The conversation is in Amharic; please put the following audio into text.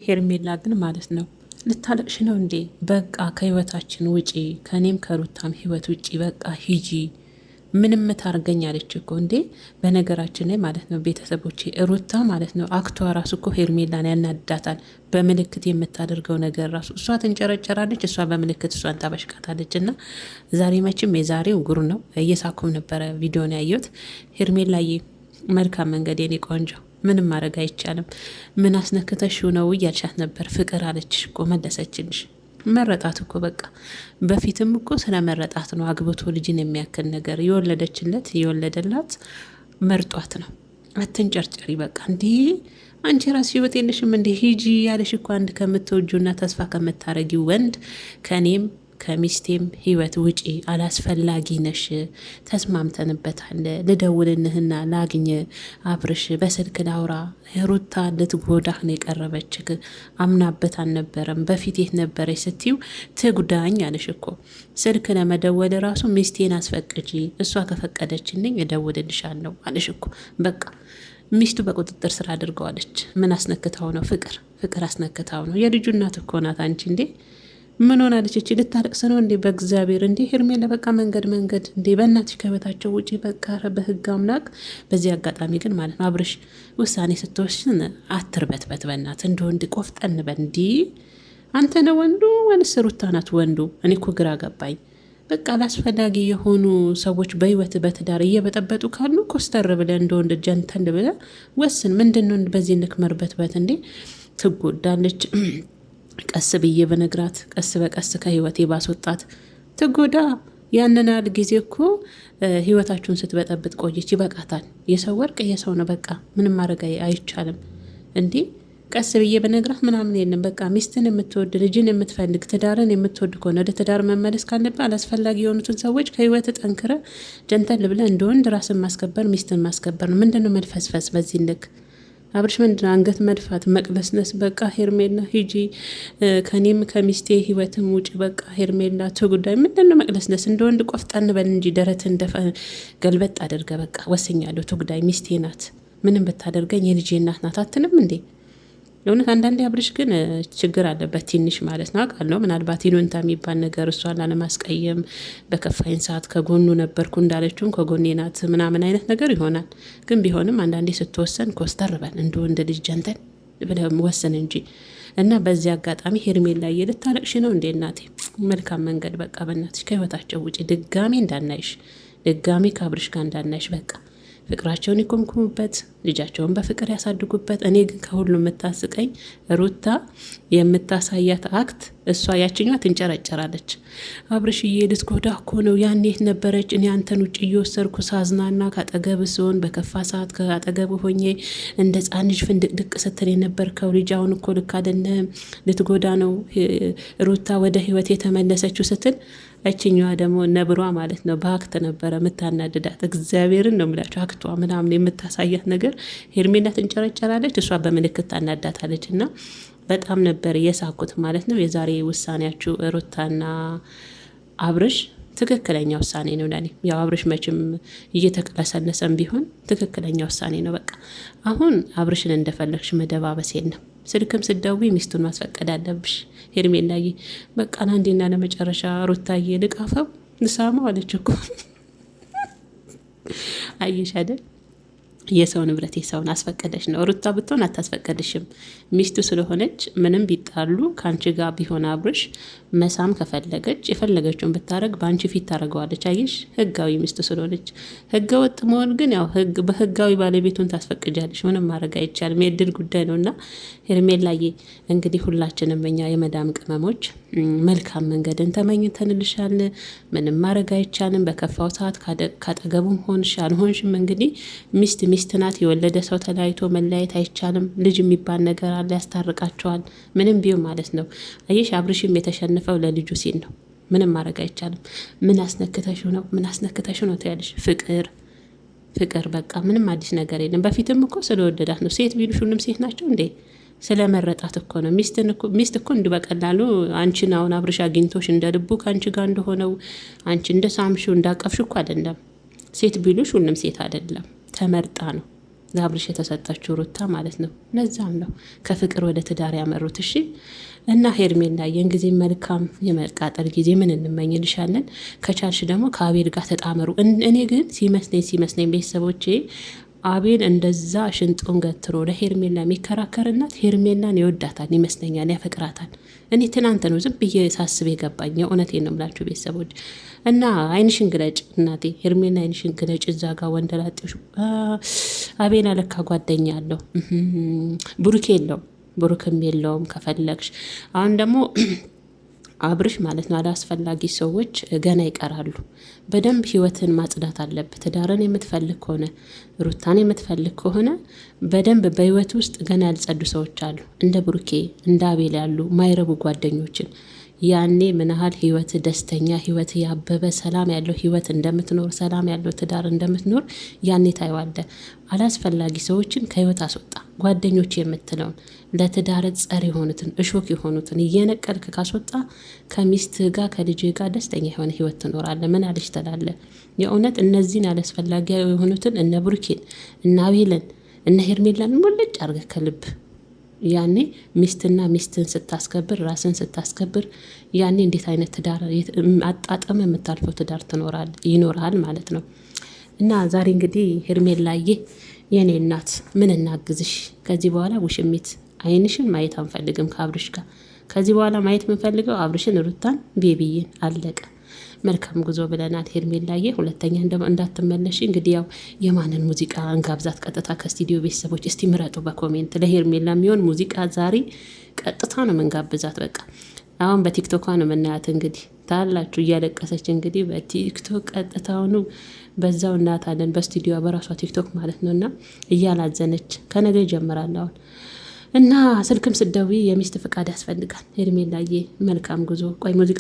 ሄርሜላ ግን ማለት ነው ልታለቅሽ ነው እንዴ? በቃ ከህይወታችን ውጪ፣ ከኔም ከሩታም ህይወት ውጪ በቃ ሂጂ፣ ምንም ታርገኝ አለች እኮ እንዴ። በነገራችን ላይ ማለት ነው ቤተሰቦቼ፣ ሩታ ማለት ነው አክቷ ራሱ እኮ ሄርሜላን ያናዳታል። በምልክት የምታደርገው ነገር ራሱ እሷ ትንጨረጨራለች፣ እሷ በምልክት እሷን ታበሽቃታለች። እና ዛሬ መቼም የዛሬው ጉር ነው። እየሳኩም ነበረ ቪዲዮን ያየሁት። ሄርሜላዬ መልካም መንገድ የኔ ቆንጆ፣ ምንም ማድረግ አይቻልም። ምን አስነክተሽው ነው እያልሻት ነበር። ፍቅር አለችሽ እኮ መለሰችልሽ። መረጣት እኮ በቃ በፊትም እኮ ስለ መረጣት ነው። አግብቶ ልጅን የሚያክል ነገር የወለደችለት የወለደላት መርጧት ነው። አትንጨርጨሪ በቃ እንዲህ አንቺ ራስ ህይወት የለሽም እንዲህ ሂጂ ያለሽ እኮ አንድ ከምትወጁና ተስፋ ከምታረጊው ወንድ ከኔም ከሚስቴም ህይወት ውጪ፣ አላስፈላጊ ነሽ። ተስማምተንበታል። ልደውልንህና ላግኝ አብርሽ፣ በስልክ ላውራ። ሩታ ልትጎዳህ ነው የቀረበችክ። አምናበት አልነበረም። በፊት የት ነበረች ስትዩ ትጉዳኝ አለሽ እኮ። ስልክ ለመደወል ራሱ ሚስቴን አስፈቅጂ፣ እሷ ከፈቀደችልኝ እደውልልሻለሁ አለሽ እኮ። በቃ ሚስቱ በቁጥጥር ስር አድርገዋለች። ምን አስነክታው ነው? ፍቅር አስነክታው ነው። የልጁ እናት እኮ ናት። አንቺ እንዴ ምን ሆናለች እቺ? ልታለቅስ ነው እንዴ? በእግዚአብሔር እንዴ ሄርሜላ በቃ መንገድ እንዴ በእናትሽ ከቤታቸው ውጪ በቃ በህግ አምላክ። በዚህ አጋጣሚ ግን ማለት ነው አብርሽ ውሳኔ ስትወስን አትርበትበት በእናት እንደ ወንድ ቆፍጠን በል። እንዲ አንተ ነው ወንዱ ወይስ ሩታ ናት ወንዱ? እኔ እኮ ግራ ገባኝ። በቃ አላስፈላጊ የሆኑ ሰዎች በህይወት በትዳር እየበጠበጡ ካሉ ኮስተር ብለ እንደ ወንድ ጀንተን ብለ ወስን። ምንድነው በዚህ ንክመርበትበት እንዴ? ትጎዳለች። ቀስ ብዬ በነግራት ቀስ በቀስ ከህይወቴ ባስወጣት ትጎዳ። ያንናል ጊዜ እኮ ህይወታችሁን ስትበጠብጥ ቆየች። ይበቃታል። የሰው ወርቅ የሰው ነው። በቃ ምንም ማድረግ አይቻልም። እንዲህ ቀስ ብዬ በነግራት ምናምን የለም። በቃ ሚስትን የምትወድ ልጅን የምትፈልግ ትዳርን የምትወድ ከሆነ ወደ ትዳር መመለስ ካለብህ አላስፈላጊ የሆኑትን ሰዎች ከህይወት ጠንክረ ጀንተል ብለ እንደ ወንድ ራስን ማስከበር ሚስትን ማስከበር ነው። ምንድነው መልፈስፈስ በዚህ ልክ? አብርሽ ምንድነው አንገት መድፋት መቅለስነስ? በቃ ሄርሜላ ሂጂ፣ ከኔም ከሚስቴ ህይወትም ውጭ። በቃ ሄርሜላ ጉዳይ ምንድነው መቅለስነስ? እንደ ወንድ ቆፍጠን በል እንጂ ደረት ገልበጥ አድርገ በቃ ወስኛለሁ። ጉዳይ ሚስቴ ናት፣ ምንም ብታደርገኝ የልጄ እናት ናት አትልም እንዴ? እውነት አንዳንዴ አብርሽ ግን ችግር አለበት ትንሽ ማለት ነው። አውቃለሁ ምናልባት ይሉንታ የሚባል ነገር እሷን ላለማስቀየም በከፋይን ሰዓት ከጎኑ ነበርኩ እንዳለችውም ከጎኔ ናት ምናምን አይነት ነገር ይሆናል። ግን ቢሆንም አንዳንዴ ስትወሰን ኮስተር በል እንደ ወንድ ልጅ ጀንተን ብለህ ወሰን እንጂ። እና በዚህ አጋጣሚ ሄርሜላ ልታለቅሽ ነው እንዴ? እናቴ መልካም መንገድ በቃ በእናትሽ ከህይወታቸው ውጪ ድጋሚ እንዳናይሽ፣ ድጋሚ ከአብርሽ ጋር እንዳናይሽ። በቃ ፍቅራቸውን ይኮምኩሙበት፣ ልጃቸውን በፍቅር ያሳድጉበት። እኔ ግን ከሁሉ የምታስቀኝ ሩታ የምታሳያት አክት፣ እሷ ያችኛዋ ትንጨረጨራለች። አብርሽዬ ልትጎዳ እኮ ነው። ያኔ የት ነበረች? እኔ አንተን ውጭ እየወሰድኩ ሳዝናና ካጠገብ ሲሆን በከፋ ሰዓት ከአጠገብ ሆኜ እንደ ሕፃን ልጅ ፍንድቅድቅ ስትል የነበርከው ልጅ አሁን እኮ ልክ አይደለም፣ ልትጎዳ ነው ሩታ ወደ ህይወት የተመለሰችው ስትል፣ እችኛዋ ደግሞ ነብሯ ማለት ነው በአክት ነበረ የምታናድዳት። እግዚአብሔርን ነው የምላቸው አክቷ ምናምን የምታሳያት ነገር። ሄርሜላ ትንጨረጨራለች፣ እሷ በምልክት ታናዳታለች። እና በጣም ነበር የሳኩት ማለት ነው። የዛሬ ውሳኔያችሁ ሩታና አብርሽ ትክክለኛ ውሳኔ ነው ለኔ። ያው አብርሽ መቼም እየተቀለሰለሰም ቢሆን ትክክለኛ ውሳኔ ነው። በቃ አሁን አብርሽን እንደፈለግሽ መደባበስ የለም። ስልክም ስደዊ ሚስቱን ማስፈቀድ አለብሽ ሄርሜላዬ። በቃ አንዴና ለመጨረሻ ሩታዬ ልቃፈው ልሳመው አለች እኮ። አየሽ አይደል? የሰው ንብረት የሰውን አስፈቀደች ነው። ሩታ ብትሆን አታስፈቀድሽም። ሚስቱ ስለሆነች ምንም ቢጣሉ ከአንቺ ጋር ቢሆን አብርሽ መሳም ከፈለገች የፈለገችውን ብታረግ በአንቺ ፊት ታደረገዋለች። አየሽ፣ ህጋዊ ሚስቱ ስለሆነች። ህገ ወጥ መሆን ግን ያው በህጋዊ ባለቤቱን ታስፈቅጃለች። ምንም ማድረግ አይቻልም። የእድል ጉዳይ ነው። እና ሄርሜላዬ እንግዲህ ሁላችንም እኛ የመዳም ቅመሞች መልካም መንገድን ተመኝተንልሻል። ምንም ማድረግ አይቻልም። በከፋው ሰዓት ካጠገቡም ሆንሽ አልሆንሽም እንግዲህ ሚስት ናት። የወለደ ሰው ተለያይቶ መለያየት አይቻልም። ልጅ የሚባል ነገር አለ፣ ያስታርቃቸዋል። ምንም ቢሆን ማለት ነው። አየሽ አብርሽም የተሸነፈው ለልጁ ሲል ነው። ምንም ማድረግ አይቻልም። ምን አስነክተሽ ነው ትያለሽ። ፍቅር በቃ ምንም አዲስ ነገር የለም። በፊትም እኮ ስለወደዳት ነው። ሴት ቢሉሽ ሁሉም ሴት ናቸው እንዴ? ስለመረጣት እኮ ነው። ሚስት እኮ እንዲህ በቀላሉ አንቺን አሁን አብርሽ አግኝቶሽ እንደ ልቡ ከአንቺ ጋር እንደሆነው አንቺ እንደ ሳምሽው እንዳቀፍሽ እኮ አይደለም። ሴት ቢሉሽ ሁሉም ሴት አይደለም። ተመርጣ ነው። ለአብርሽ የተሰጠችው ሩታ ማለት ነው። ለዛም ነው ከፍቅር ወደ ትዳር ያመሩት። እሺ እና ሄርሜላዬ ጊዜ መልካም የመቃጠል ጊዜ ምን እንመኝልሻለን። ከቻልሽ ደግሞ ከአቤል ጋር ተጣመሩ። እኔ ግን ሲመስለኝ ቤተሰቦቼ አቤል እንደዛ ሽንጡን ገትሮ ለሄርሜላ የሚከራከርናት ሄርሜላን ይወዳታል ይመስለኛል፣ ያፈቅራታል። እኔ ትናንት ነው ዝም ብዬ ሳስብ የገባኝ። እውነቴን ነው የምላችሁ ቤተሰቦች። እና አይንሽን ግለጭ እናቴ ሄርሜላ፣ አይንሽን ግለጭ። እዛ ጋር ወንደላጤዎች አቤል አለካ ጓደኛ አለው፣ ብሩክ የለውም፣ ብሩክም የለውም ከፈለግሽ። አሁን ደግሞ አብርሽ ማለት ነው አላስፈላጊ ሰዎች ገና ይቀራሉ። በደንብ ህይወትን ማጽዳት አለበት። ትዳርን የምትፈልግ ከሆነ ሩታን የምትፈልግ ከሆነ በደንብ በህይወት ውስጥ ገና ያልጸዱ ሰዎች አሉ። እንደ ብሩኬ እንደ አቤል ያሉ ማይረቡ ጓደኞችን ያኔ ምን ያህል ህይወት ደስተኛ ህይወት ያበበ ሰላም ያለው ህይወት እንደምትኖር ሰላም ያለው ትዳር እንደምትኖር ያኔ ታይዋለ። አላስፈላጊ ሰዎችን ከህይወት አስወጣ። ጓደኞች የምትለውን ለትዳር ጸር የሆኑትን እሾክ የሆኑትን እየነቀልክ ካስወጣ ከሚስት ጋር ከልጅ ጋር ደስተኛ የሆነ ህይወት ትኖራለ። ምን አለች ትላለ? የእውነት እነዚህን አላስፈላጊ የሆኑትን እነ ብሩኬን እነ አቤልን እነ ሄርሜላን ሙልጭ አርገ ከልብ ያኔ ሚስትና ሚስትን ስታስከብር ራስን ስታስከብር ያኔ እንዴት አይነት ትዳር አጣጥመ የምታልፈው ትዳር ይኖራል ማለት ነው። እና ዛሬ እንግዲህ ሄርሜላዬ የኔ እናት ምን እናግዝሽ? ከዚህ በኋላ ውሽሚት አይንሽን ማየት አንፈልግም ከአብርሽ ጋር። ከዚህ በኋላ ማየት የምንፈልገው አብርሽን፣ ሩታን፣ ቤቢዬን አለቀ። መልካም ጉዞ ብለናል ሄርሜላዬ። ሁለተኛ እንዳትመለሽ። እንግዲህ ያው የማንን ሙዚቃ እንጋብዛት? ቀጥታ ከስቱዲዮ ቤተሰቦች እስቲ ምረጡ በኮሜንት። ለሄርሜላ የሚሆን ሙዚቃ ዛሬ ቀጥታ ነው መንጋብዛት። በቃ አሁን በቲክቶኳ ነው የምናያት። እንግዲህ ታላችሁ እያለቀሰች እንግዲህ በቲክቶክ ቀጥታውኑ በዛው እናታለን በስቱዲዮ በራሷ ቲክቶክ ማለት ነው። እና እያላዘነች ከነገ ይጀምራል አሁን። እና ስልክም ስደዊ የሚስት ፍቃድ ያስፈልጋል ሄርሜላዬ። መልካም ጉዞ። ቆይ ሙዚቃ